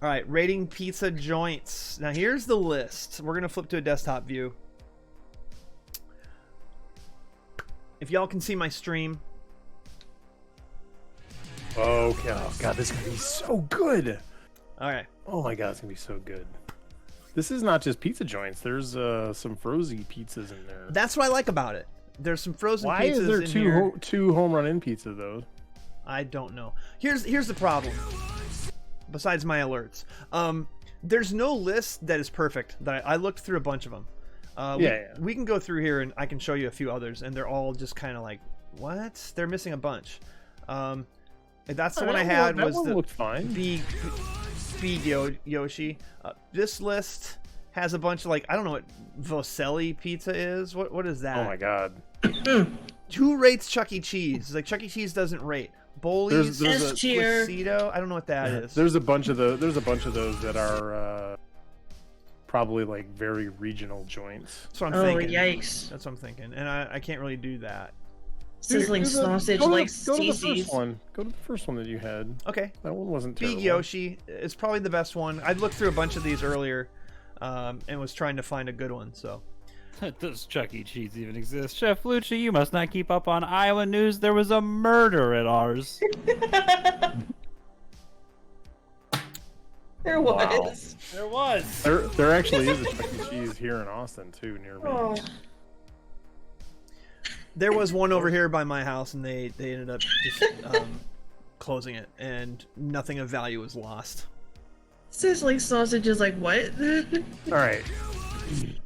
All right, rating pizza joints. Now here's the list. We're gonna flip to a desktop view. If y'all can see my stream. Okay. Oh god, this is gonna be so good. All right. Oh my god, it's gonna be so good. This is not just pizza joints. There's some frozy pizzas in there. That's what I like about it. There's some frozen pizzas. Why is there in here. two home run in pizza though? I don't know. Here's the problem. Besides my alerts, there's no list that is perfect. That I looked through a bunch of them. We can go through here and I can show you a few others, and they're all just kind of like, what? They're missing a bunch. That's the one I had was the looked fine. Big Yoshi. This list has a bunch of like, I don't know what Voselli pizza is. What is that? Oh my god. Who rates Chuck E. Cheese? Like Chuck E. Cheese doesn't rate. Bolly's, there's a Placido. I don't know what that is. There's a bunch of those. There's a bunch of those that are probably like very regional joints. That's what I'm thinking. Yikes! That's what I'm thinking, and I can't really do that. Sizzling sausage like CC's. Go to the first one that you had. Okay. That one wasn't terrible. Big Yoshi is probably the best one. I looked through a bunch of these earlier, and was trying to find a good one. So. Does Chuck E. Cheese even exist? Chef Lucci, you must not keep up on Iowa news. There was a murder at ours. There was. Wow. There was. There actually is a Chuck E. Cheese here in Austin too, near me. Oh. There was one over here by my house, and they ended up just closing it, and nothing of value was lost. Sizzling sausage is like what? All right.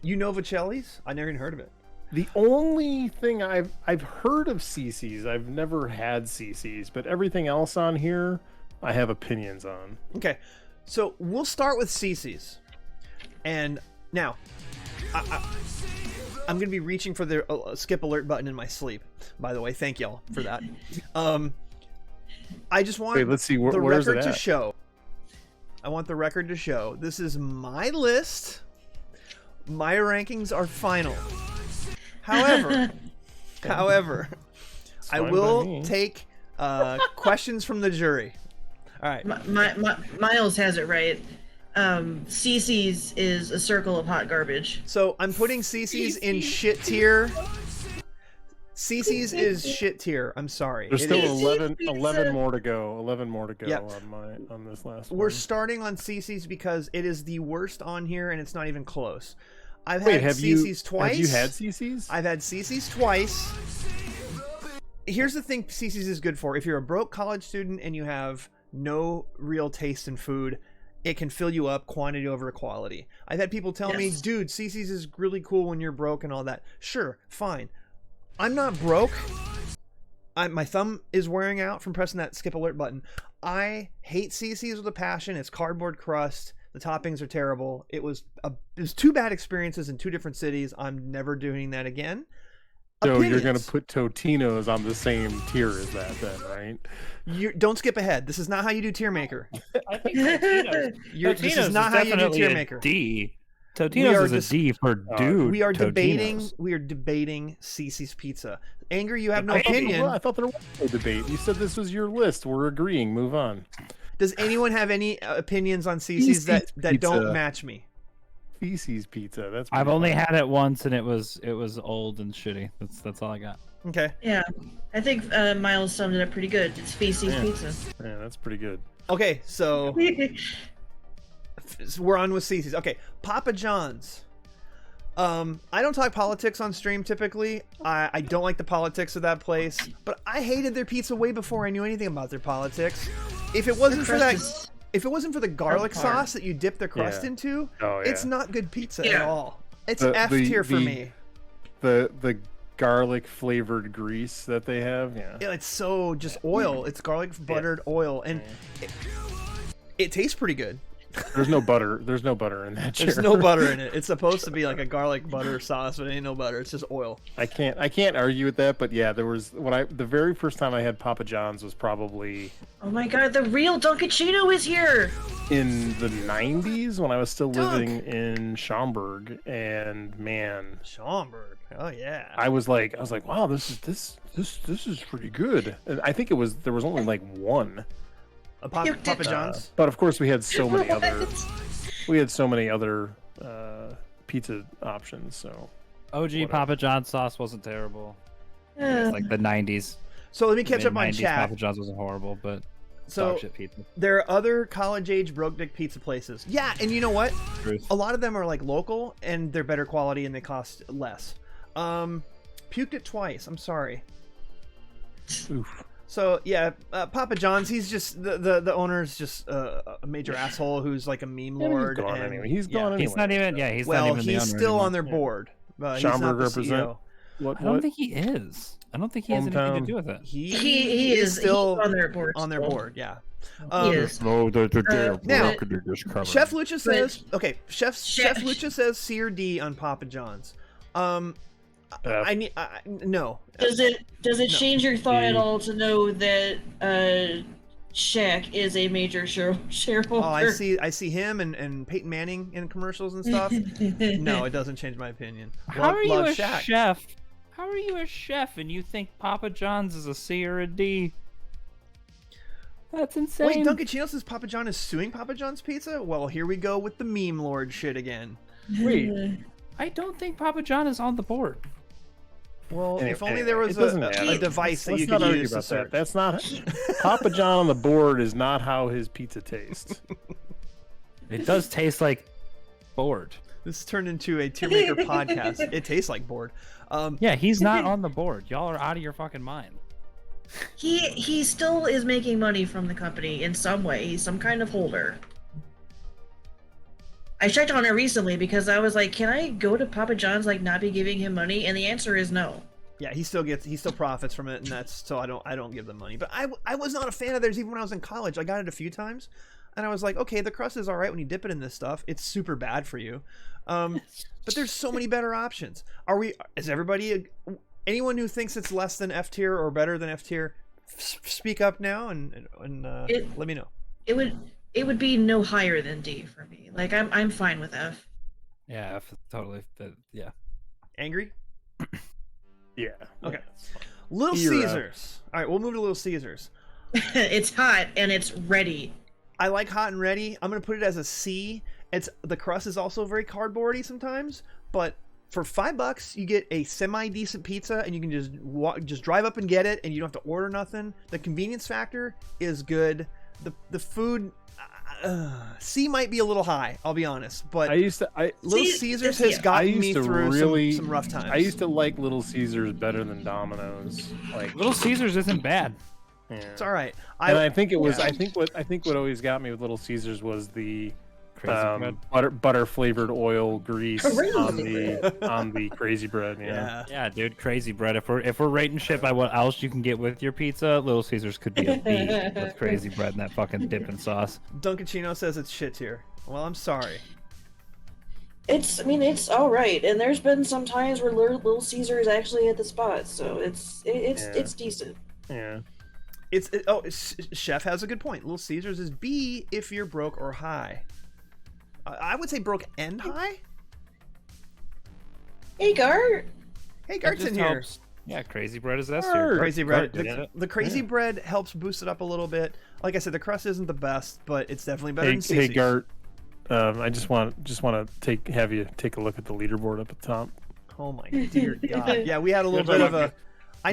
You know Vocelli's? I never even heard of it. The only thing I've heard of CC's, I've never had CC's, but everything else on here, I have opinions on. Okay, so we'll start with CC's, and now I'm gonna be reaching for the skip alert button in my sleep. By the way, thank y'all for that. I just want let's see, the where's record it to at? show. I want the record to show. This is my list. My rankings are final. However, I will take questions from the jury. All right. Miles has it right. CC's is a circle of hot garbage. So I'm putting CC's in shit tier. CC's is shit tier. I'm sorry. There's still is. 11 more to go. 11 more to go Yep. on this last We're one. starting on CC's because it is the worst on here, and it's not even close. I've Wait, had CC's twice. Have you had CC's? I've had CC's twice. Here's the thing CC's is good for. If you're a broke college student and you have no real taste in food, it can fill you up quantity over quality. I've had people tell me, dude, CC's is really cool when you're broke and all that. Sure, fine. I'm not broke. My thumb is wearing out from pressing that skip alert button. I hate CC's with a passion. It's cardboard crust. The toppings are terrible. It was two bad experiences in two different cities. I'm never doing that again. So Opinions. you're going to put Totino's on the same tier as that then, right? Don't skip ahead. This is not how you do Tiermaker. I think Totino's. This is not how you do Tiermaker. D. Totino's is a D for dude. We are Totino's. debating CC's Pizza. Angry, you have no opinion. I thought there was no debate. You said this was your list. We're agreeing. Move on. Does anyone have any opinions on CC's that don't match me? Feces pizza. That's. I've only had it once, and it was old and shitty. That's all I got. Okay. Yeah, I think Miles summed it up pretty good. It's feces pizza. Yeah, that's pretty good. Okay, so we're on with CC's. Okay, Papa John's. I don't talk politics on stream typically. I don't like the politics of that place, but I hated their pizza way before I knew anything about their politics. If it wasn't for that, if it wasn't for the garlic sauce that you dip the crust into, it's not good pizza at all. It's F tier for me. The garlic flavored grease that they have, it's so just oil. It's garlic buttered oil, and it tastes pretty good. There's no butter. There's no butter in that. There's no butter in it. It's supposed to be like a garlic butter sauce, but it ain't no butter. It's just oil. I can't argue with that. But yeah, there was the very first time I had Papa John's was probably. Oh my god, the real Dunkachino is here. In the 90s when I was still living in Schaumburg, and man, Schaumburg. Oh yeah. I was like, wow, this is pretty good. And I think there was only like one. Papa John's. But of course, we had so many What? other pizza options. So OG Whatever. Papa John's sauce wasn't terrible. It's like the 90s. So let me catch up on Mid-90s, chat. Papa John's wasn't horrible, but So dog shit pizza. there are other college-age broke dick pizza places. Yeah, and you know what? Truth. A lot of them are like local, and they're better quality, and they cost less. Puked it twice. I'm sorry. oof. So yeah, Papa John's. He's just the owner's just a major asshole who's like a meme Yeah, lord. he's gone and, anyway. He's yeah. gone anyway. He's not even. Yeah, he's not Well, even the owner he's still anymore. on their board. He's not Schomburg the represent. CEO. I don't think he is. I don't think he has anything Hometown. to do with it. He is he's still on their board. on their still. board. Yeah. He is. No, they're now, coming. Chef Lucha says okay. Chef Chef- Lucha says C or D on Papa John's. I need no. Does it change your thought at The- all to know that Shaq is a major shareholder? Oh, I see him and Peyton Manning in commercials and stuff. No, it doesn't change my opinion. How are you Love a Shaq. chef? How are you a chef and you think Papa John's is a C or a D? That's insane. Wait, Dunkachino says Papa John is suing Papa John's Pizza? Well, here we go with the meme lord shit again. Wait. I don't think Papa John is on the board. Well, Anyway, if only there was it doesn't matter. a device that Let's you not could argue use to about search. that. That's not Papa John on the board is not how his pizza tastes. It does taste like board. This turned into a Tiermaker podcast. It tastes like board. Yeah, he's not on the board. Y'all are out of your fucking mind. He still is making money from the company in some way. He's some kind of holder. I checked on it recently because I was like, can I go to Papa John's like not be giving him money? And the answer is no. Yeah, he still profits from it, and that's so I don't give them money. But I was not a fan of theirs even when I was in college. I got it a few times, and I was like, okay, the crust is all right when you dip it in this stuff. It's super bad for you, but there's so many better options. Is everybody anyone who thinks it's less than F tier or better than F tier? Speak up now and let me know. It would be no higher than D for me. Like I'm fine with F. Yeah, totally. Yeah. Angry? Yeah. Okay. Yeah. Little You're up. Caesars. All right, we'll move to Little Caesars. It's hot and it's ready. I like hot and ready. I'm gonna put it as a C. The crust is also very cardboardy sometimes, but for $5 you get a semi-decent pizza, and you can just drive up and get it, and you don't have to order nothing. The convenience factor is good. The food, C might be a little high. I'll be honest, but Little Caesars has gotten me through some rough times. I used to like Little Caesars better than Domino's. Like Little Caesars isn't bad. yeah. It's all right. I think it was. I think what always got me with Little Caesars was the Crazy bread. butter flavored oil grease Crazy on the crazy bread. Yeah. Yeah, dude, crazy bread. If we're rating shit by what else you can get with your pizza, Little Caesars could be a B with crazy bread and that fucking dipping sauce. Dunkachino says it's shit tier. Well, I'm sorry. It's all right, and there's been some times where Little Caesars actually hit the spot, so it's decent. Yeah. Chef has a good point. Little Caesars is B if you're broke or high. I would say broke and high. Hey, Gart. Hey, Gart's in here. Helps. Yeah, crazy bread is S tier. Sure. Crazy bread. Gart did it. The crazy bread helps boost it up a little bit. Like I said, the crust isn't the best, but it's definitely better than Hey, Cece's. Gart. I just want to have you take a look at the leaderboard up at the top. Oh my dear God. Yeah, we had a little bit of a.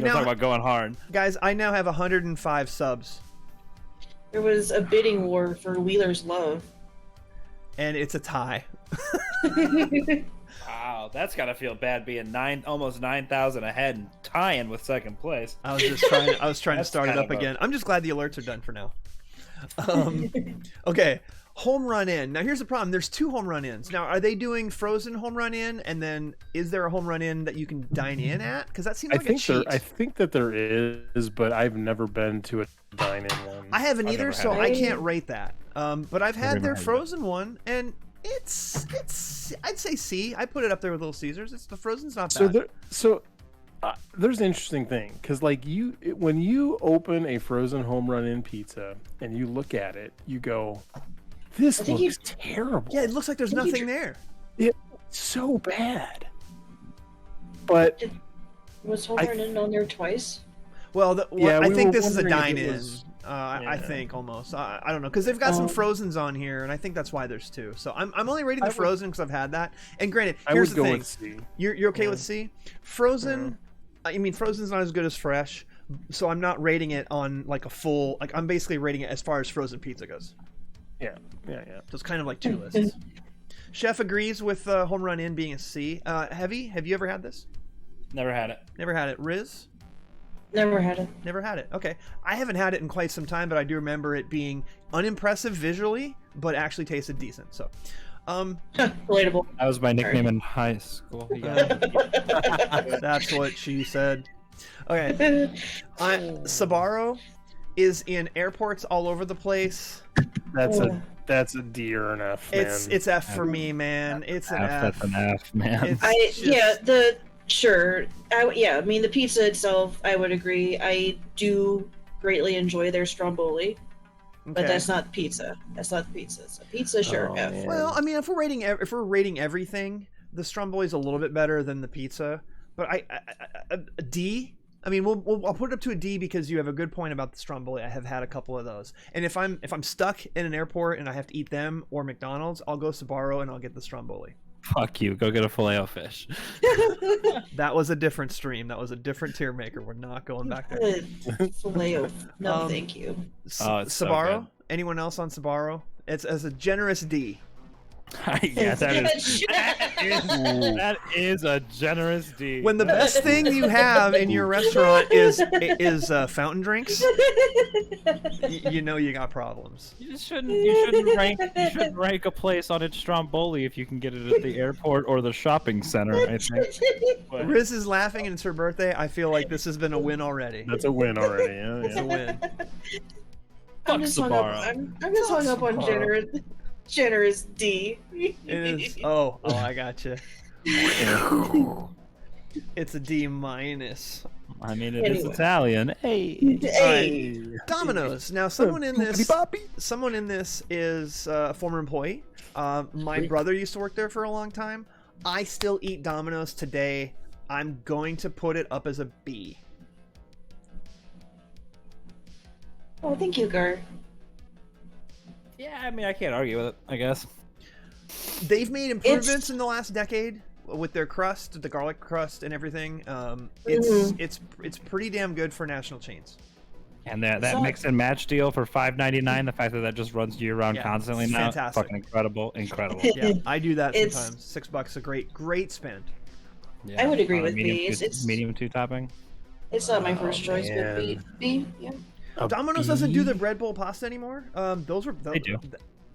Talk about going hard. Guys, I now have 105 subs, There was a bidding war for Wheeler's Love. and it's a tie. Wow, that's gotta feel bad being almost 9,000 ahead and tying with second place. I was trying to That's start it kind up of a- again. I'm just glad the alerts are done for now. Okay, home run in. Now here's the problem. There's 2 home run ins. Now are they doing frozen home run in, and then is there a home run in that you can dine in at? Because that seems like a cheat. I think that there is, but I've never been to a dine-in one. I haven't I've either, never so had I it. can't rate that. But I've had never their had it. frozen one, and it's I'd say C. I put it up there with Little Caesars. The frozen's not bad. There's an interesting thing because when you open a frozen home run in pizza and you look at it, you go, "This think looks terrible." Yeah, it looks like there's Think you nothing there. It's so bad. But Was Home Run in on there twice? Well, yeah, I we think were this is a wondering if dine it in. was- I think almost. I don't know because they've got some Frozens on here, and I think that's why there's 2. So I'm only rating the Frozen because I've had that. And granted, here's the thing: with C. you're okay with C. Frozen. I mean, Frozen's not as good as Fresh, so I'm not rating it on like a full. Like I'm basically rating it as far as frozen pizza goes. Yeah. So it's kind of like 2 lists. Chef agrees with Home Run Inn being a C. Heavy, have you ever had this? Never had it. Never had it. Riz? Never had it. Never had it. Okay. I haven't had it in quite some time, but I do remember it being unimpressive visually, but actually tasted decent. So, Relatable. That was my nickname in high school. Yeah. that's what she said. Okay. Sabaro is in airports all over the place. That's a D or an F, man. It's F for me, man. It's an F. That's an F, man. Sure. I mean, the pizza itself, I would agree. I do greatly enjoy their stromboli, but that's not pizza. That's not pizza. So pizza, sure. F. Man. Well, I mean, if we're rating everything, the stromboli is a little bit better than the pizza. But a D. I mean, I'll put it up to a D because you have a good point about the stromboli. I have had a couple of those, and if I'm stuck in an airport and I have to eat them or McDonald's, I'll go Sbarro and I'll get the stromboli. Fuck you. Go get a Filet-O-Fish. That was a different stream. That was a different Tiermaker. We're not going back there. No, thank you. Oh, it's so Sbarro? good. Anyone else on Sbarro? It's as a generous D. Yeah, that is a generous D. When the best thing you have in your restaurant is fountain drinks, you know you got problems. You shouldn't rank a place on its stromboli if you can get it at the airport or the shopping center, I think. But Riz is laughing and it's her birthday. I feel like this has been a win already. That's a win already. Yeah, It's a win. I'm just hung up. I'm just hung up on generous D. It is. Oh, I gotcha. It's a D minus. I mean, it is Italian. Hey. Alright. Domino's. Now, someone in this is a former employee. My brother used to work there for a long time. I still eat Domino's today. I'm going to put it up as a B. Oh, thank you, Gar. Yeah, I mean, I can't argue with it, I guess. They've made improvements in the last decade with their crust, the garlic crust, and everything. It's pretty damn good for national chains. And that mix and match deal for $5.99, the fact that just runs year round constantly now, fantastic. fucking incredible. Yeah, I do that sometimes. $6 a great spend. Yeah, I would agree with medium, B. Medium 2 topping. It's not my first choice, but B. Yeah. Domino's doesn't do the bread bowl pasta anymore. They do.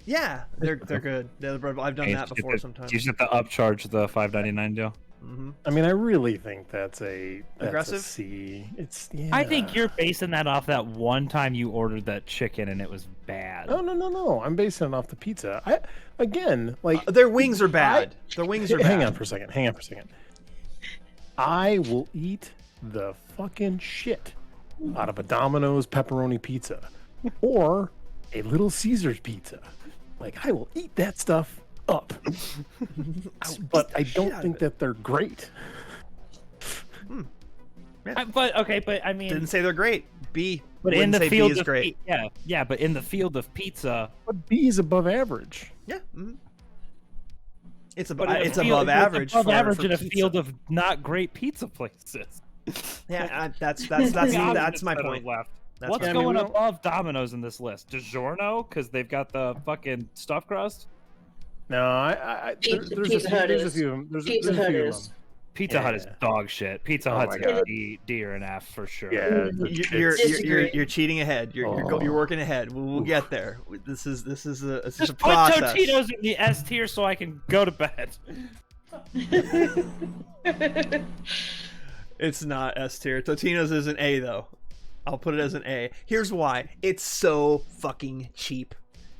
Yeah, they're good. They're the bread bowl. I've done that before sometimes. You just have to upcharge the $5.99 deal. Mm-hmm. I mean, I really think that's a aggressive C. I think you're basing that off that one time you ordered that chicken and it was bad. No. I'm basing it off the pizza. Their wings are bad. Their wings are bad. Hang on for a second. I will eat the fucking shit out of a Domino's pepperoni pizza or a Little Caesars pizza. Like, I will eat that stuff up. But I don't think that they're great. Yeah. But I mean, Didn't say they're great. B. But Wouldn't in the say field B is of great. yeah, but in the field of pizza, But B is above average. Yeah. Mm-hmm. It's but in a it's field- above average. above for average in a pizza. field of not great pizza places. Yeah, that's The my opposite point. side of left. That's What's my going point. above Domino's in this list? DiGiorno, because they've got the fucking stuffed crust. No, there's a few of them. There's Pizza a Hut few of is. them. Pizza Hut is Yeah. dog shit. Pizza Oh Hut's my God. a D or an F for sure. Yeah, You're cheating ahead. You're working ahead. We'll get there. This is a Just put process. Totino's in the S tier so I can go to bed. It's not S tier. Totino's is an A though. I'll put it as an A. Here's why. It's so fucking cheap.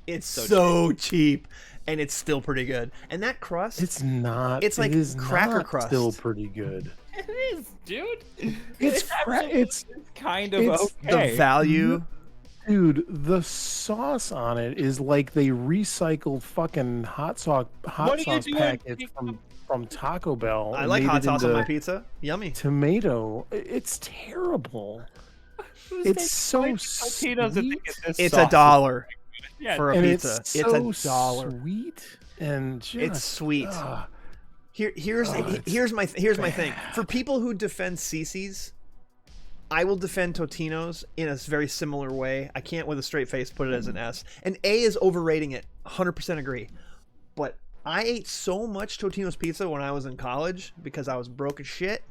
It's so cheap. And it's still pretty good. And that crust, It's not. It's like it is cracker not crust. Still pretty good. It is, dude. It's kind of it's okay. the value. Dude, the sauce on it is like they recycled fucking hot sauce What are you doing? packets from Taco Bell. I and like made hot it sauce on into my pizza. Yummy. Tomato. It's terrible. It's so Totino's and think sweet. It's soft. $1 Yeah, for a And pizza. it's It's so $1. sweet and just, It's sweet. ah. Here's my thing. For people who defend CC's, I will defend Totino's in a very similar way. I can't with a straight face put it as an S. And A is overrating it. 100% agree. But I ate so much Totino's pizza when I was in college because I was broke as shit.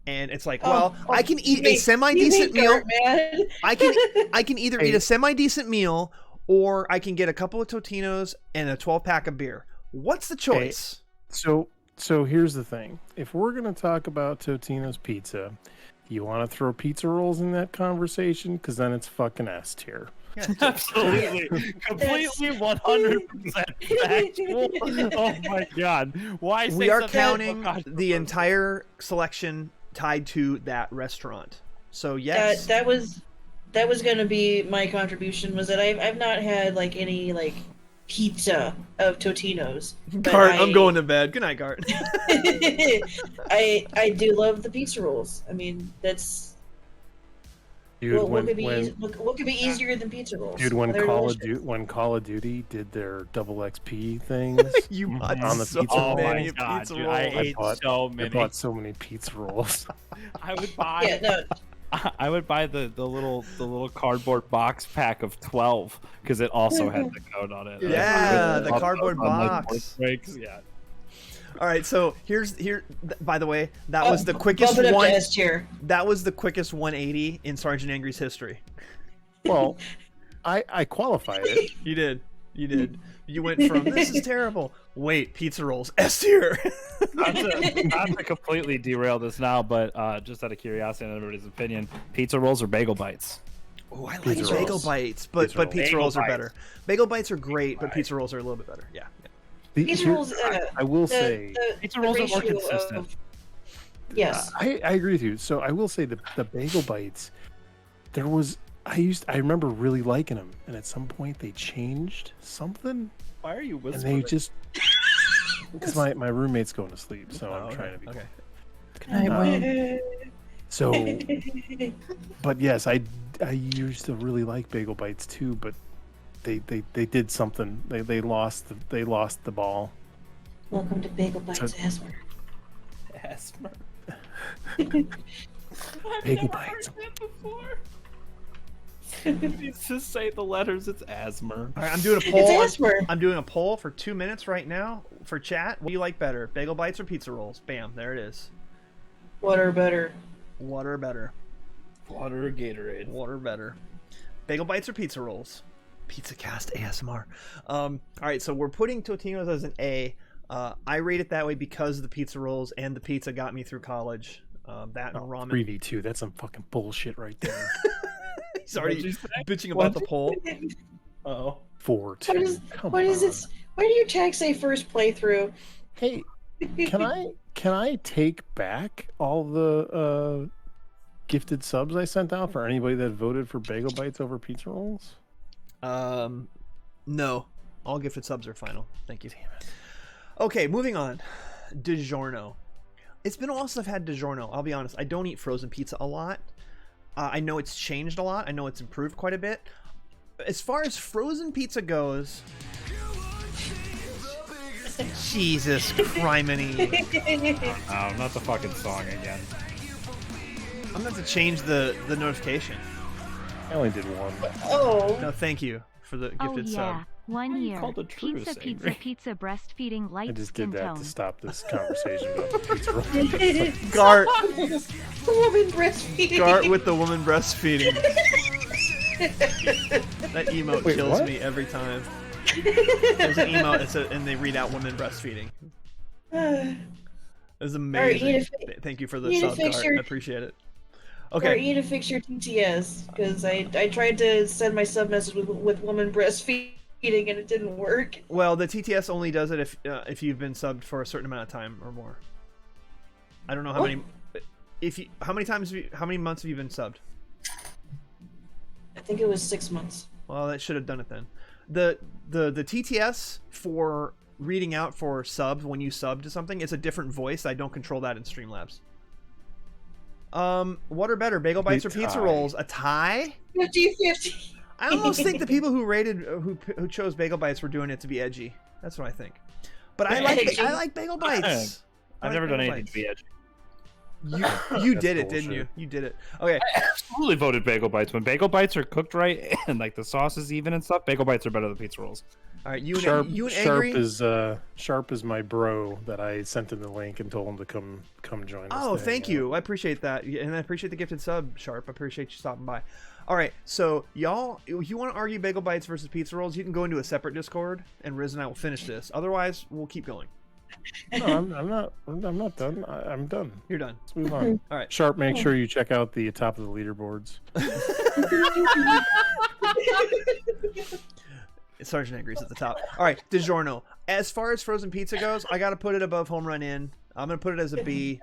And it's like, I can eat a semi-decent meal. Man. I can either eat a semi-decent meal or I can get a couple of Totino's and a 12-pack of beer. What's the choice? So here's the thing. If we're going to talk about Totino's pizza, you want to throw pizza rolls in that conversation? Because then it's fucking S tier. Yeah. Absolutely, completely, 100% factual. Oh my god! Why? We are something- counting oh, gosh, the entire selection tied to that restaurant. So yes, That was going to be my contribution. Was that I've not had like any like pizza of Totino's. but Gart, I'm going to bed. Good night, Gart. I do love the pizza rolls. I mean, that's Dude, what could be easier than pizza rolls? dude, when They're Call of delicious. Duty did their double XP things, You bought on the so pizza roll. many Oh my God, pizza dude, rolls. I ate so I many. bought so many pizza rolls. I would buy. Yeah, no, I would buy the little cardboard box pack of 12 because it also had the code on it. Yeah, the On cardboard on my box. sports breaks, yeah. All right, so by the way, that was the quickest bump it up one. to S tier. That was the quickest 180 in Sergeant Angry's history. Well, I qualified it. You did. You went from this is terrible. Wait, pizza rolls S tier. Not to completely derail this now, but just out of curiosity and everybody's opinion, pizza rolls or bagel bites? Oh, I like Pizza bagel rolls. bites, but Pizza rolls. pizza Bagel rolls are bites. better. Bagel bites are great, but pizza rolls are a little bit better. Yeah. Pizza rolls. I will say, Pizza rolls are more ratio consistent. Yes. I agree with you. So I will say the bagel bites. I remember really liking them, and at some point they changed something, Why are you and whispering? they just because my roommate's going to sleep, so I'm okay, trying to be. okay. So, but yes, I used to really like bagel bites too, but they did something. They lost the ball. Welcome to Bagel Bites, So- Asmer. Asthma. Bagel bites. Just say the letters. It's asthma. All right, I'm doing a It's poll. Asmer. I'm doing a poll for 2 minutes right now for chat. What do you like better, bagel bites or pizza rolls? Bam, there it is. Water better. Water better. Water or Gatorade. Water better. Bagel bites or pizza rolls? Pizza Cast ASMR. All right, so we're putting Totino's as an A. I rate it that way because the pizza rolls and the pizza got me through college. That and ramen. 3v2. That's some fucking bullshit right there. He's already What'd you say? bitching about the poll. Oh. 4-2. What is it? Why do your tag say first playthrough? Hey, can I take back all the gifted subs I sent out for anybody that voted for bagel bites over pizza rolls? No. All gifted subs are final. Thank you. Okay, moving on. DiGiorno. It's been a while since I've had DiGiorno. I'll be honest. I don't eat frozen pizza a lot. I know it's changed a lot. I know it's improved quite a bit. As far as frozen pizza goes, Jesus criminy. Oh, not the fucking song again. I'm going to have to change the notification. I only did one. Oh, No, thank you for the Oh gifted yeah, sub. 1 year. called a truce, Pizza, breastfeeding, light I just skin did that tone. to stop this conversation about the pizza rolls. Gart, the woman breastfeeding. Gart with the woman breastfeeding. That emote Wait, kills what? me every time. There's an emote and they read out women breastfeeding. It was amazing. you need to Thank you for you the need to sub, fix Gart. your- I appreciate it. Or Okay. you need to fix your TTS because I tried to send my sub message with woman breastfeeding and it didn't work. Well, the TTS only does it if you've been subbed for a certain amount of time or more. I don't know how What? many. How many months have you been subbed? I think it was 6 months. Well, that should have done it then. The TTS for reading out for subs when you sub to something, it's a different voice. I don't control that in Streamlabs. What are better, bagel bites or pizza rolls? A tie? 50-50. I almost think the people who chose bagel bites were doing it to be edgy. That's what I think. But I like bagel bites. I've never done anything to be edgy. You did it, didn't you? You did it. Okay. I absolutely voted bagel bites. When bagel bites are cooked right and like the sauce is even and stuff, bagel bites are better than pizza rolls. All right, you and Sharp is my bro that I sent him the link and told him to come join us. Oh, thank you. I appreciate that, and I appreciate the gifted sub, Sharp. I appreciate you stopping by. All right, so y'all, if you want to argue bagel bites versus pizza rolls, you can go into a separate Discord, and Riz and I will finish this. Otherwise, we'll keep going. No, I'm not done. I'm done. You're done. Let's move on. All right. Sharp, make sure you check out the top of the leaderboards. Sergeant Angry's at the top. All right, DiGiorno. As far as frozen pizza goes, I got to put it above Home Run Inn. I'm gonna put it as a B.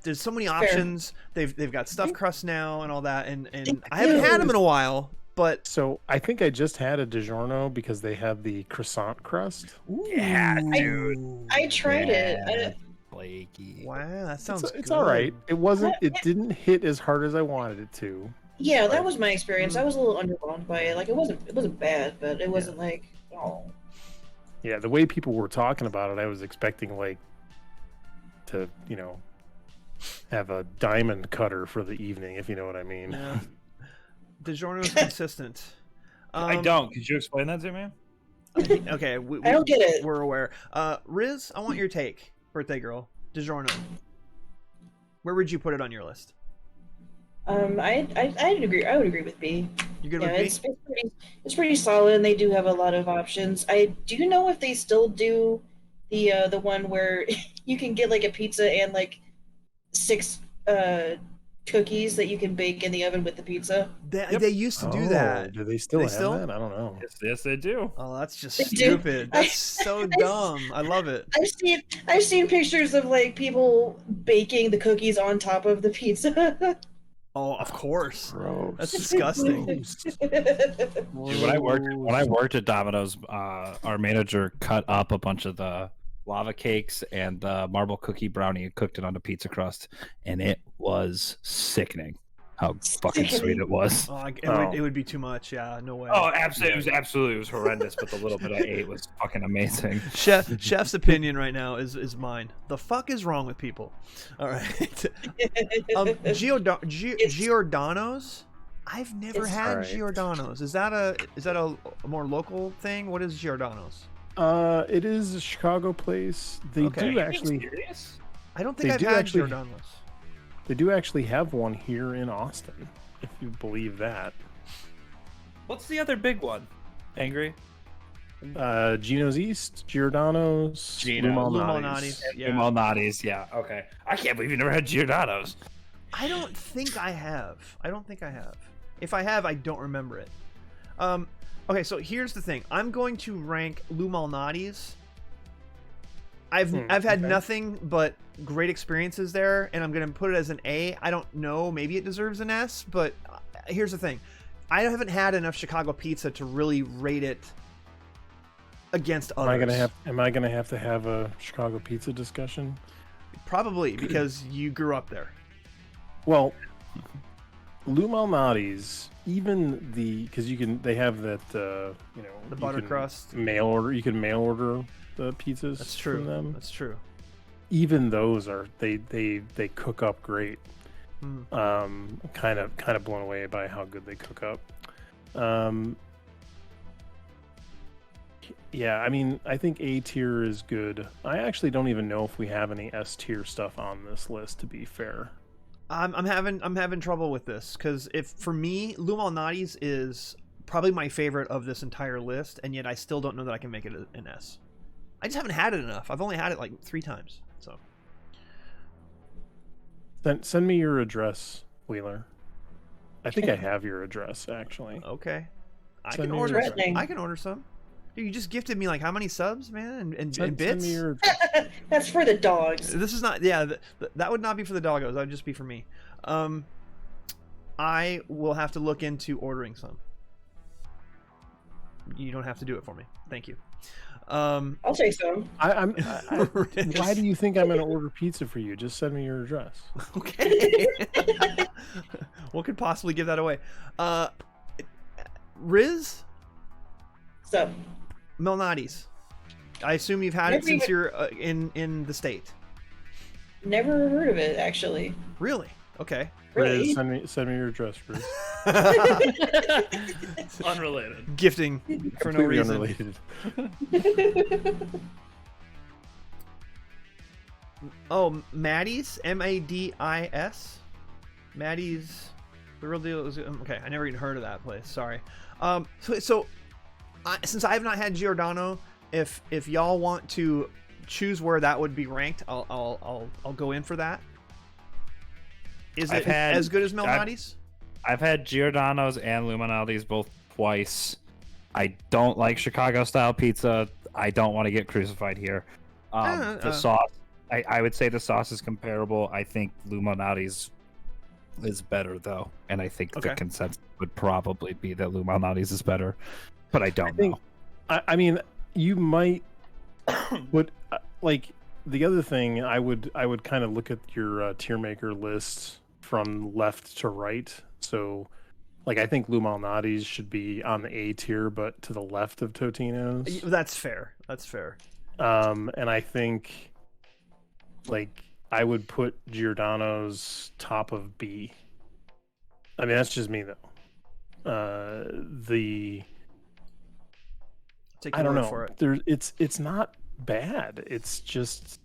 There's so many options. They've got stuffed crust now and all that, and I haven't had them in a while. But so I think I just had a DiGiorno because they had the croissant crust. Ooh. Yeah, dude. I tried it. Flaky. Wow, that sounds It's good. all right. It didn't hit as hard as I wanted it to. Yeah, that was my experience. I was a little underwhelmed by it. Like it wasn't bad, but it wasn't like Yeah, the way people were talking about it, I was expecting like to, have a diamond cutter for the evening, if you know what I mean. Yeah. DiGiorno is consistent. I don't. Could you explain that to me? Okay, I don't get it. We're aware. Riz, I want your take. Birthday girl, DiGiorno. Where would you put it on your list? I'd agree. I would agree with B. You good with B? It's pretty solid, and they do have a lot of options. I do know if they still do the one where you can get like a pizza and like 6 cookies that you can bake in the oven with the pizza. They used to do that. Do they still have that? I don't know. Yes, they do. Oh, that's just stupid. That's so dumb. I love it. I've seen pictures of like people baking the cookies on top of the pizza. Oh, of course. Gross. That's disgusting. Dude, when I worked at Domino's, our manager cut up a bunch of the lava cakes and the marble cookie brownie and cooked it on a pizza crust, and it was sickening how fucking sweet it was. It would be too much. Yeah, no way. Oh, absolutely! It was horrendous, but the little bit I ate was fucking amazing. Chef's opinion right now is mine. The fuck is wrong with people? All right. Giordano's. I've never had Giordano's. Is that a more local thing? What is Giordano's? It is a Chicago place. They do actually. I don't think I've had Giordano's. They do actually have one here in Austin, if you believe that. What's the other big one? Angry? Gino's East, Giordano's, Lou Malnati's. Yeah. Malnati's, yeah. Okay. I can't believe you never had Giordano's. I don't think I have. If I have, I don't remember it. Okay, so here's the thing. I'm going to rank Lou Malnati's. I've had nothing but great experiences there, and I'm going to put it as an A. I don't know. Maybe it deserves an S, but here's the thing. I haven't had enough Chicago pizza to really rate it against others. Am I gonna have to have a Chicago pizza discussion? Probably, because you grew up there. Well, Lou Malnati's, even because they have that the butter crust mail order. You can mail order the pizzas. That's true. From them. That's true. Even those are they cook up great. Kind of blown away by how good they cook up. Yeah, I mean, I think A tier is good. I actually don't even know if we have any S tier stuff on this list, to be fair. I'm having trouble with this because for me, Lou Malnati's is probably my favorite of this entire list, and yet I still don't know that I can make it an S. I just haven't had it enough. I've only had it like 3 times. So send me your address, Wheeler. I think I have your address actually. Okay, I Send can me order. your address. I can order some. Dude, you just gifted me like how many subs, man, and bits? Send me your... That's for the dogs. This is not. Yeah, that would not be for the doggos. That would just be for me. I will have to look into ordering some. you don't have to do it for me. Thank you. I'll take some. Why do you think I'm going to order pizza for you? Just send me your address. Okay. What could possibly give that away? Riz? So, Melnati's. I assume you've had it since you're in the state. never heard of it, actually. Really? Okay. Really? Riz, send me your address, Riz. Unrelated. Gifting for no reason. Unrelated. Oh, Maddie's? Madis? Maddie's. The real deal is okay. I never even heard of that place. Sorry. Since I have not had Giordano, if y'all want to choose where that would be ranked, I'll go in for that. Is it as good as Melnati's? I've had Giordano's and Luminati's both twice. I don't like Chicago style pizza. I don't want to get crucified here. The sauce, I would say the sauce is comparable. I think Luminati's is better though, and I think the consensus would probably be that Luminati's is better, but I don't know. I mean, you might would like the other thing. I would kind of look at your Tiermaker list from left to right. So, like, I think Lou Malnati's should be on the A tier, but to the left of Totino's. That's fair. That's fair. And I think, like, I would put Giordano's top of B. I mean, that's just me though. I don't know. For it. It's not bad. It's just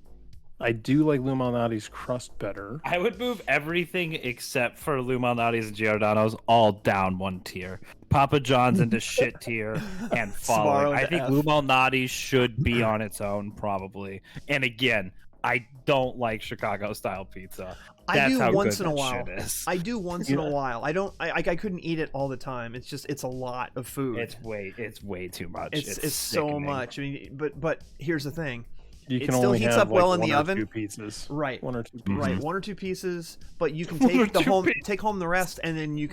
I do like Lou Malnati's crust better. I would move everything except for Lou Malnati's and Giordano's all down one tier. Papa John's into shit tier and following. I think Lou Malnati's should be on its own probably. And again, I don't like Chicago style pizza. I do once in a while. I do once in a while. I couldn't eat it all the time. It's a lot of food. It's way too much. It's so much. I mean, but here's the thing. It still heats up well in the oven. 2 pieces. Right. 1 or 2 pieces. Right. 1 or 2 pieces, but you can take home the rest, and then you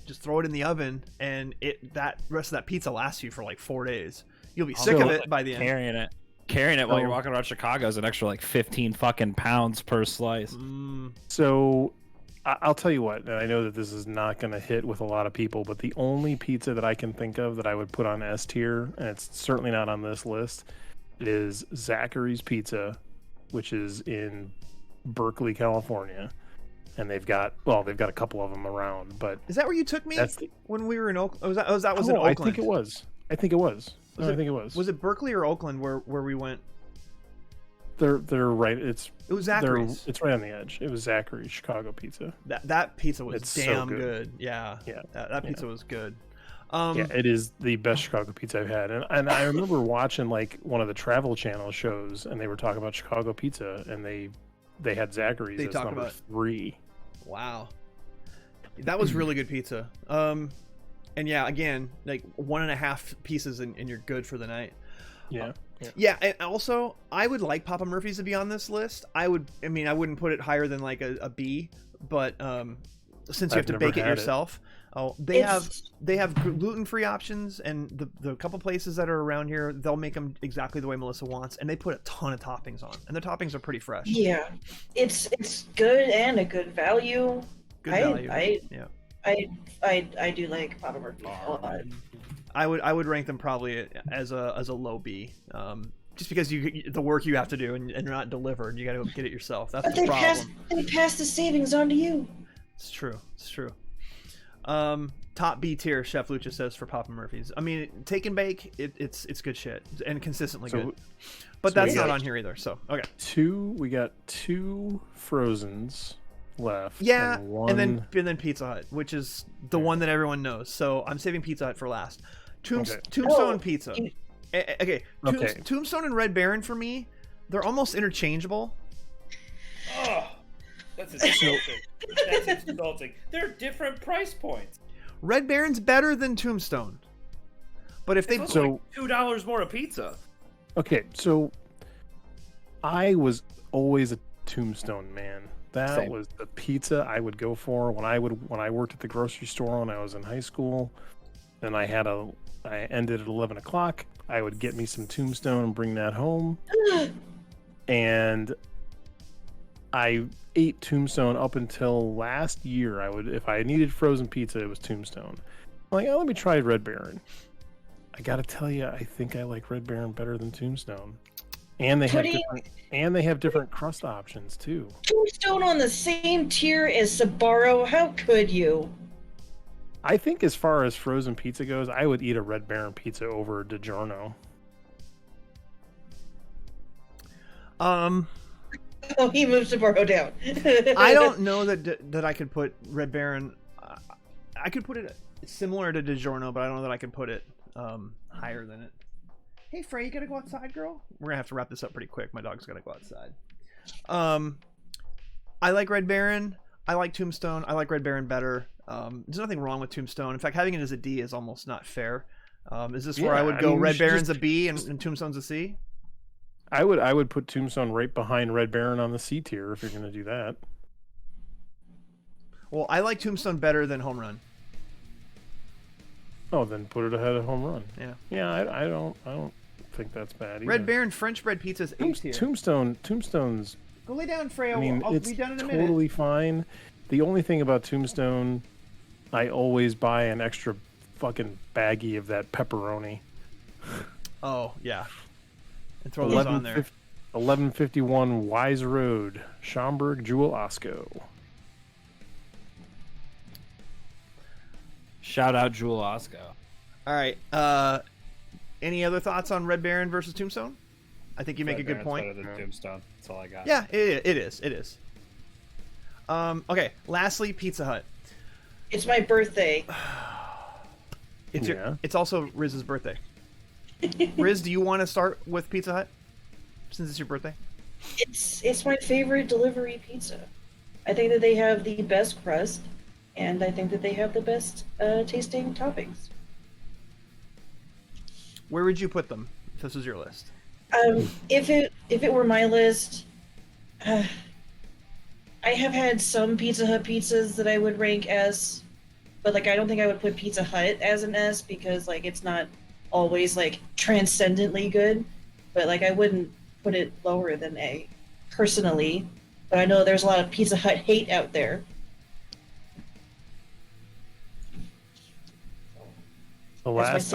just throw it in the oven, and that rest of that pizza lasts you for like 4 days. You'll be sick of it by the end. Carrying it while you're walking around Chicago is an extra like 15 fucking pounds per slice. So I'll tell you what, and I know that this is not going to hit with a lot of people, but the only pizza that I can think of that I would put on S tier, and it's certainly not on this list, is Zachary's Pizza, which is in Berkeley, California. And they've got a couple of them around, but is that where you took me when we were in Oakland? That was in Oakland. I think it was. I think it was. Was it Berkeley or Oakland where we went? They're right. It was Zachary's. It's right on the edge. It was Zachary's Chicago Pizza. That pizza was damn so good. Yeah. That pizza was good. Yeah, it is the best Chicago pizza I've had, and I remember watching like one of the Travel Channel shows, and they were talking about Chicago pizza, and they had Zachary's as number 3. Wow, that was really good pizza. And yeah, again, like 1.5 pieces, and you're good for the night. Yeah, and also I would like Papa Murphy's to be on this list. I wouldn't put it higher than like a B, but since you have to bake it yourself. They have gluten-free options, and the couple places that are around here, they'll make them exactly the way Melissa wants, and they put a ton of toppings on, and the toppings are pretty fresh. Yeah, it's good and a good value. Good value. I do like Papa Murphy a lot. I would rank them probably as a low B, just because the work you have to do and you're not delivered, you got to go get it yourself. That's the problem. They pass the savings on to you. It's true. Top B tier, Chef Lucha says for Papa Murphy's. I mean, take and bake, it's good shit and consistently good. But that's not on here either. So okay. We got 2 Frozens left. Yeah, and then Pizza Hut, which is the one that everyone knows. So I'm saving Pizza Hut for last. Tombstone Pizza. Okay. Tombstone and Red Baron for me, they're almost interchangeable. Oh. That's insulting. They're different price points. Red Baron's better than Tombstone, but if they like $2 more a pizza. Okay, so I was always a Tombstone man. That was the pizza I would go for when I worked at the grocery store when I was in high school, and I had a I ended at 11 o'clock. I would get me some Tombstone and bring that home. And I ate Tombstone up until last year. If I needed frozen pizza, it was Tombstone. I'm like, oh, let me try Red Baron. I gotta tell you, I think I like Red Baron better than Tombstone. And they have different crust options too. Tombstone on the same tier as Sbarro? How could you? I think as far as frozen pizza goes, I would eat a Red Baron pizza over DiGiorno. Oh, he moved Sbarro down. I don't know that I could put Red Baron. I could put it similar to DiGiorno, but I don't know that I can put it higher than it. Hey, Frey, you gotta go outside, girl? We're gonna have to wrap this up pretty quick. My dog's gotta go outside. I like Red Baron. I like Tombstone. I like Red Baron better. There's nothing wrong with Tombstone. In fact, having it as a D is almost not fair. Is this where I would go Red Baron's a B and Tombstone's a C? I would put Tombstone right behind Red Baron on the C tier if you're gonna do that. Well, I like Tombstone better than Home Run. Oh, then put it ahead of Home Run. Yeah. Yeah, I don't think that's bad either. Red Baron French bread pizza's A tier. Tombstone's. Go lay down, Freya. I mean, I'll it's be done in a minute. totally fine. The only thing about Tombstone, I always buy an extra fucking baggie of that pepperoni. Oh yeah, and throw those on there. 1151 Wise Road, Schaumburg, Jewel Osco. Shout out Jewel Osco. All right. Any other thoughts on Red Baron versus Tombstone? I think you make a good point. Better than Tombstone. That's all I got. Yeah, it is. Okay. Lastly, Pizza Hut. It's my birthday. It's also Riz's birthday. Riz, do you want to start with Pizza Hut since it's your birthday? It's my favorite delivery pizza. I think that they have the best crust, and I think that they have the best tasting toppings. Where would you put them if this was your list? If it were my list, I have had some Pizza Hut pizzas that I would rank S, but like I don't think I would put Pizza Hut as an S because like it's not always like transcendently good. But like I wouldn't put it lower than A, personally. But I know there's a lot of Pizza Hut hate out there. The last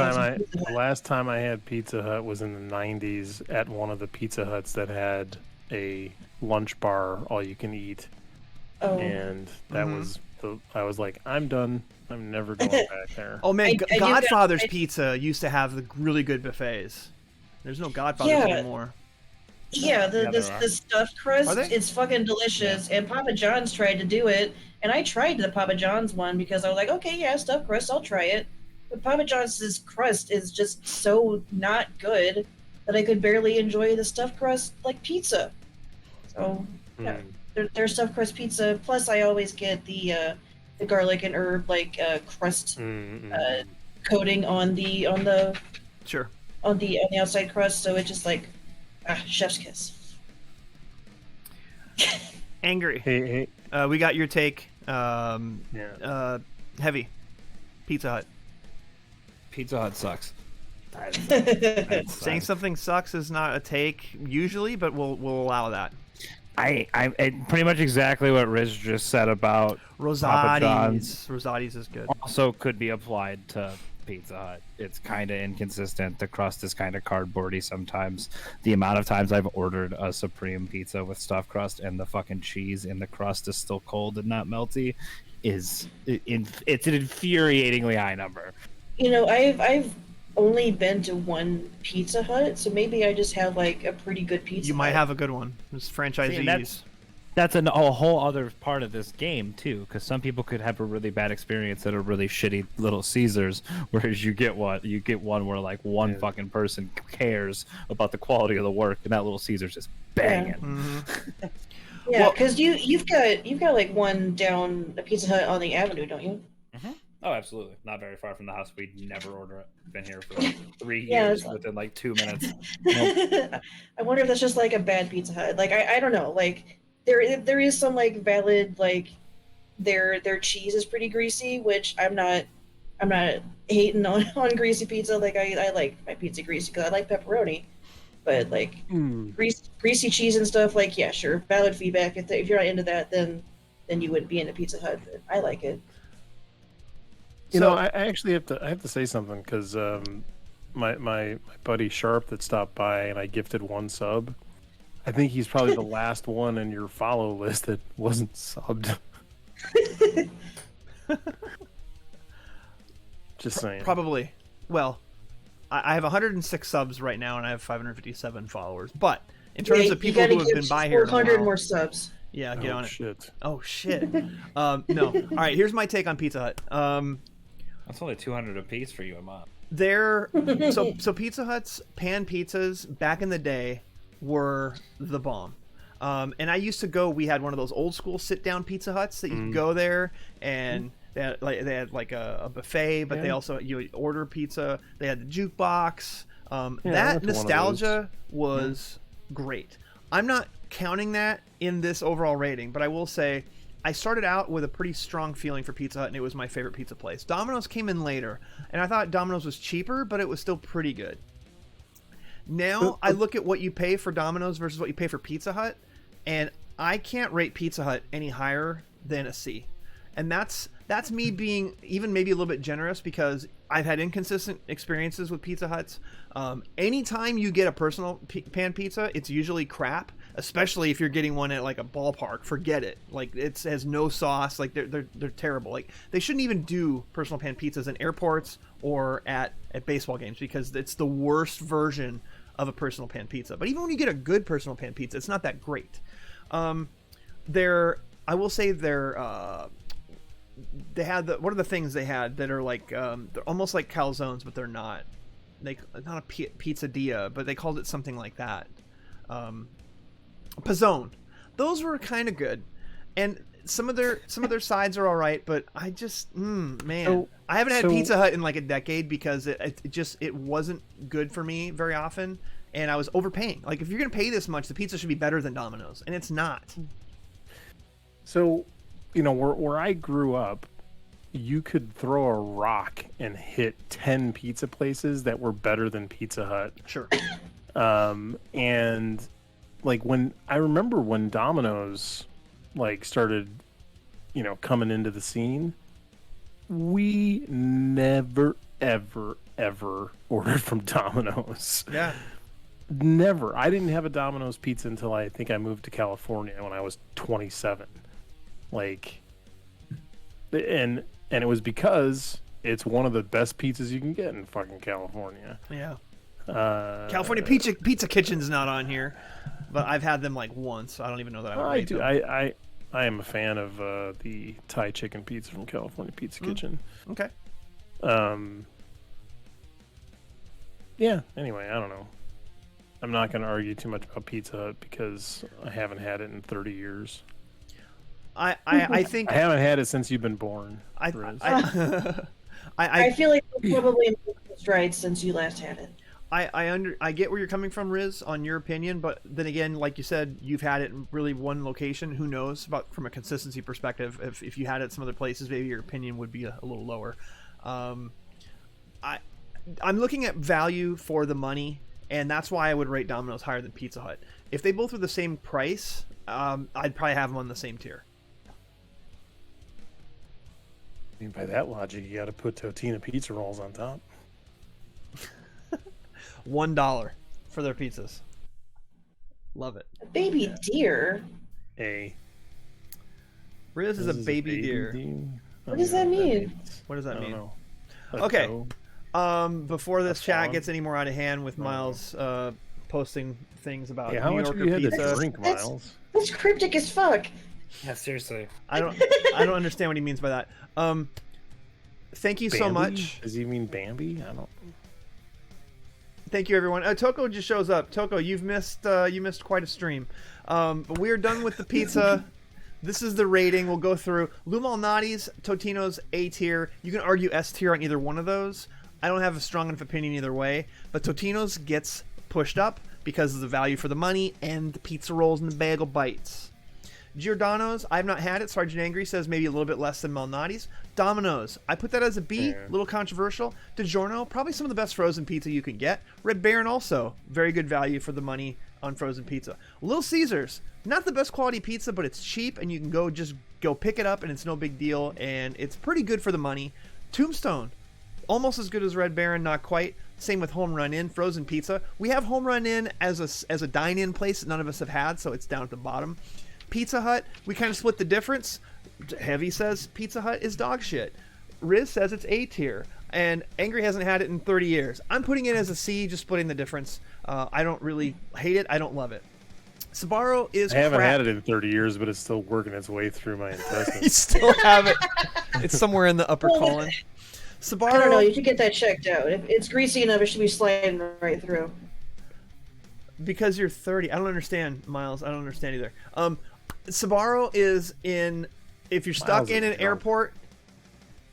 time I had Pizza Hut was in the 90s at one of the Pizza Huts that had a lunch bar, all you can eat. Oh. And that was I was like, I'm done. I'm never going back there. Oh man, Godfather's Pizza used to have the really good buffets. There's no Godfather's anymore. Yeah, the stuffed crust, it's fucking delicious. Yeah. And Papa John's tried to do it, and I tried the Papa John's one because I was like, okay, yeah, stuffed crust, I'll try it. But Papa John's crust is just so not good that I could barely enjoy the stuffed crust like pizza. So yeah, their stuffed crust pizza. Plus, I always get the garlic and herb like crust coating on the outside crust. So it's just like chef's kiss. Angry. Hey. We got your take. Heavy. Pizza Hut. Pizza Hut sucks. Saying something sucks is not a take usually, but we'll allow that. I pretty much exactly what Riz just said about Papa John's. Rosati's is good. Also could be applied to Pizza Hut. It's kind of inconsistent. The crust is kind of cardboardy sometimes. The amount of times I've ordered a Supreme pizza with stuffed crust and the fucking cheese in the crust is still cold and not melty it's an infuriatingly high number. You know, I've only been to one Pizza Hut, so maybe I just have like a pretty good Pizza You Hut. might have a good one. It's franchisees. That's a whole other part of this game too, because some people could have a really bad experience at a really shitty Little Caesars, whereas you get one where like one fucking person cares about the quality of the work, and that Little Caesars is banging. Yeah. Yeah, because you've got like one down a Pizza Hut on the Avenue, don't you? Mm-hmm. Oh, absolutely. Not very far from the house. We'd never order it. Been here for like 3 years within like 2 minutes. Nope. I wonder if that's just like a bad Pizza Hut. Like I don't know. Like there is some like valid like their cheese is pretty greasy, which I'm not I'm not hating on greasy pizza. Like I like my pizza greasy because I like pepperoni, but like greasy cheese and stuff. Like yeah, sure, valid feedback. If you're not into that, then you wouldn't be into Pizza Hut. But I like it. You know, I actually have to say something because my buddy Sharp that stopped by and I gifted 1 sub. I think he's probably the last one in your follow list that wasn't subbed. Just saying. Probably. Well, I have 106 subs right now, and I have 557 followers. But in terms of people who have been by here, 400 more subs. Yeah, get on it. Shit. Oh shit. No. All right. Here's my take on Pizza Hut. That's only 200 a piece for you a month. So Pizza Hut's pan pizzas back in the day were the bomb. And I used to go. We had one of those old school sit down Pizza Huts that you could go there and. They had like a buffet, but they also you would order pizza. They had the jukebox. That nostalgia was great. I'm not counting that in this overall rating, but I will say I started out with a pretty strong feeling for Pizza Hut, and it was my favorite pizza place. Domino's came in later, and I thought Domino's was cheaper, but it was still pretty good. Now I look at what you pay for Domino's versus what you pay for Pizza Hut, and I can't rate Pizza Hut any higher than a C. And that's me being even maybe a little bit generous because I've had inconsistent experiences with Pizza Huts. Anytime you get a personal pan pizza, it's usually crap, especially if you're getting one at like a ballpark. Forget it. Like it has no sauce. Like they're terrible. Like they shouldn't even do personal pan pizzas in airports or at baseball games because it's the worst version of a personal pan pizza. But even when you get a good personal pan pizza, it's not that great. I will say they had what are the things they had that are like they're almost like calzones, but they're not. Not a pizzadilla, but they called it something like that. Pizzone. Those were kind of good, and some of their sides are all right, but I just man, I haven't had Pizza Hut in like a decade because it wasn't good for me very often, and I was overpaying. Like if you're gonna pay this much, the pizza should be better than Domino's, and it's not. So. You know, where I grew up, you could throw a rock and hit 10 pizza places that were better than Pizza Hut. Sure. And like I remember when Domino's like started, you know, coming into the scene, we never, ever, ever ordered from Domino's. Yeah. Never. I didn't have a Domino's pizza until I think I moved to California when I was 27. Like, and it was because it's one of the best pizzas you can get in fucking California. Yeah. California Pizza Kitchen's not on here, but I've had them like once. I don't even know that I would rate them. I am a fan of the Thai chicken pizza from California Pizza Kitchen. Okay. Yeah. Anyway, I don't know. I'm not going to argue too much about Pizza Hut because I haven't had it in 30 years. I think I haven't had it since you've been born. I feel like it's probably right since you last had it. I get where you're coming from, Riz, on your opinion, but then again, like you said, you've had it in really one location. Who knows about from a consistency perspective? If you had it some other places, maybe your opinion would be a little lower. I'm looking at value for the money, and that's why I would rate Domino's higher than Pizza Hut. If they both were the same price, I'd probably have them on the same tier. I mean, by that logic, you got to put Totino pizza rolls on top. $1 for their pizzas. Love it. A baby deer. Hey. Riz is a baby deer. What does that mean? What does that mean? Know. Okay. Before this chat gets any more out of hand with Miles posting things about New Yorker much have you pizza. had to drink, Miles? That's cryptic as fuck. Yeah, seriously. I don't understand what he means by that. Thank you so much. Does he mean Bambi? I don't. Thank you, everyone. Toko just shows up. Toko, you missed quite a stream. But we are done with the pizza. This is the rating. We'll go through Lou Malnati's, Totino's A tier. You can argue S tier on either one of those. I don't have a strong enough opinion either way. But Totino's gets pushed up because of the value for the money and the pizza rolls and the bagel bites. Giordano's, I've not had it. Sergeant Angry says maybe a little bit less than Malnati's. Domino's, I put that as a B, a little controversial. DiGiorno, probably some of the best frozen pizza you can get. Red Baron also, very good value for the money on frozen pizza. Little Caesars, not the best quality pizza, but it's cheap and you can go pick it up and it's no big deal and it's pretty good for the money. Tombstone, almost as good as Red Baron, not quite. Same with Home Run Inn, frozen pizza. We have Home Run Inn as a dine-in place that none of us have had, so it's down at the bottom. Pizza Hut, we kind of split the difference. Heavy says Pizza Hut is dog shit. Riz says it's A tier. And Angry hasn't had it in 30 years. I'm putting it as a C, just splitting the difference. I don't really hate it. I don't love it. Sbarro is I haven't crap. had it in 30 years, but it's still working its way through my intestines. You still have it. It's somewhere in the upper colon. Sbarro, I don't know. You should get that checked out. If it's greasy enough, it should be sliding right through. because you're 30. I don't understand, Miles. I don't understand either. Sbarro is in, if you're stuck in an airport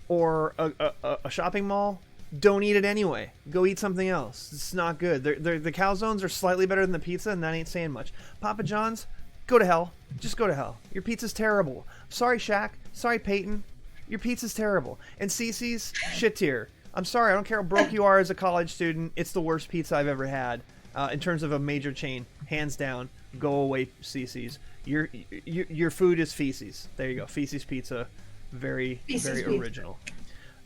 or a shopping mall, don't eat it anyway. Go eat something else. It's not good. The calzones are slightly better than the pizza, and that ain't saying much. Papa John's, go to hell. Just go to hell. Your pizza's terrible. Sorry, Shaq. Sorry, Peyton. Your pizza's terrible. And Cece's, shit tier. I'm sorry. I don't care how broke you are as a college student. It's the worst pizza I've ever had in terms of a major chain. Hands down. Go away, Cece's. Your food is feces. There you go. Feces pizza. Very original.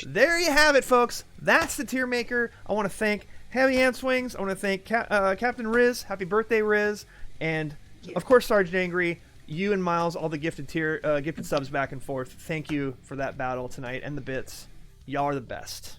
There you have it, folks. That's the Tiermaker. I want to thank HeavyHandSwings. I want to thank Captain Riz. Happy birthday, Riz. And, of course, Sergeant Angry. You and Miles, all the gifted subs back and forth. Thank you for that battle tonight and the bits. Y'all are the best.